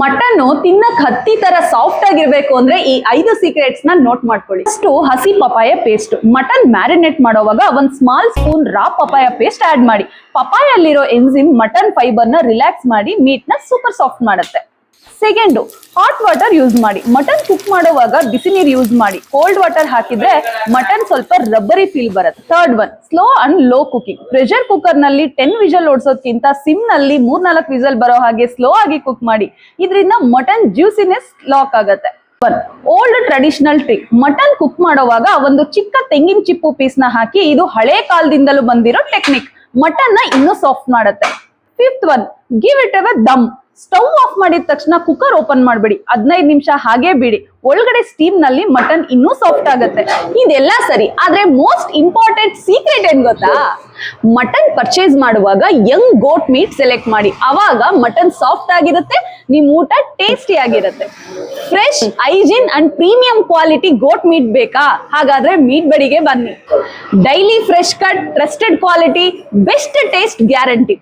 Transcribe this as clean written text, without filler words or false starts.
Mutton ತಿನ್ನಕ್ ಹತ್ತಿ ತರ ಸಾಫ್ಟ್ ಆಗಿರ್ಬೇಕು ಅಂದ್ರೆ ಈ 5 ಸೀಕ್ರೆಟ್ಸ್ ನ ನೋಟ್ ಮಾಡ್ಕೊಳ್ಳಿ. ಫಸ್ಟ್ ಹಸಿ ಪಪಾಯ ಪೇಸ್ಟ್. ಮಟನ್ ಮ್ಯಾರಿನೇಟ್ ಮಾಡೋವಾಗ ಒಂದ್ ಸ್ಮಾಲ್ ಸ್ಪೂನ್ ರಾ ಪಪಾಯ ಪೇಸ್ಟ್ ಆಡ್ ಮಾಡಿ. ಪಪಾಯ ಅಲ್ಲಿರೋ ಎನ್ಸಿಮ್ ಮಟನ್ ಫೈಬರ್ ನ ರಿಲ್ಯಾಕ್ಸ್ ಮಾಡಿ ಮೀಟ್ ನ ಸೂಪರ್ ಸಾಫ್ಟ್ ಮಾಡುತ್ತೆ. ಸೆಕೆಂಡ್, ಹಾಟ್ ವಾಟರ್ ಯೂಸ್ ಮಾಡಿ. ಮಟನ್ ಕುಕ್ ಮಾಡುವಾಗ ಬಿಸಿ ನೀರು ಯೂಸ್ ಮಾಡಿ. ಕೋಲ್ಡ್ ವಾಟರ್ ಹಾಕಿದ್ರೆ ಮಟನ್ ಸ್ವಲ್ಪ ರಬ್ಬರಿ ಫೀಲ್ ಬರುತ್ತೆ. Third one, slow and low cooking. Pressure cooker ನಲ್ಲಿ 10 ವಿಷಲ್ ಓಡಿಸೋದ್ಕಿಂತ ಸಿಮ್ ನಲ್ಲಿ 3-4 ವಿಷಲ್ ಬರೋ ಹಾಗೆ ಸ್ಲೋ ಆಗಿ ಕುಕ್ ಮಾಡಿ. ಇದರಿಂದ ಮಟನ್ ಜ್ಯೂಸಿನೆಸ್ ಲಾಕ್ ಆಗುತ್ತೆ. Old traditional trick. Mutton cook ಮಾಡುವಾಗ ಒಂದು ಚಿಕ್ಕ ತೆಂಗಿನ ಚಿಪ್ಪು ಪೀಸ್ ನ ಹಾಕಿ, ಇದು ಹಳೆ ಕಾಲದಿಂದಲೂ ಬಂದಿರೋ ಟೆಕ್ನಿಕ್. ಮಟನ್ ನ ಇನ್ನೂ ಸಾಫ್ಟ್ ಮಾಡುತ್ತೆ. Fifth one, give it away dum. Stove off ಮಾಡಿದ ತಕ್ಷಣ ಕುಕ್ಕರ್ ಓಪನ್ ಮಾಡಬೇಡಿ. 15 ನಿಮಿಷ ಹಾಗೆ ಬಿಡಿ. ಒಳಗಡೆ ಸ್ಟೀಮ್ ನಲ್ಲಿ ಮಟನ್ ಇನ್ನೂ ಸಾಫ್ಟ್ ಆಗುತ್ತೆ. ಇದೆಲ್ಲ ಸರಿ, ಆದ್ರೆ ಮೋಸ್ಟ್ ಇಂಪಾರ್ಟೆಂಟ್ ಸೀಕ್ರೆಟ್ ಏನ್ ಗೊತ್ತಾ? ಮಟನ್ ಪರ್ಚೇಸ್ ಮಾಡುವಾಗ ಯಂಗ್ ಗೋಟ್ ಮೀಟ್ ಸೆಲೆಕ್ಟ್ ಮಾಡಿ. ಅವಾಗ ಮಟನ್ ಸಾಫ್ಟ್ ಆಗಿರುತ್ತೆ, ನಿಮ್ ಊಟ ಟೇಸ್ಟಿ ಆಗಿರುತ್ತೆ. Fresh, hygiene and premium quality goat meat ಬೇಕಾ? ಹಾಗಾದ್ರೆ ಮೀಟ್ ಬಡಿಗೆ ಬನ್ನಿ. Daily fresh cut, trusted quality, best taste guarantee.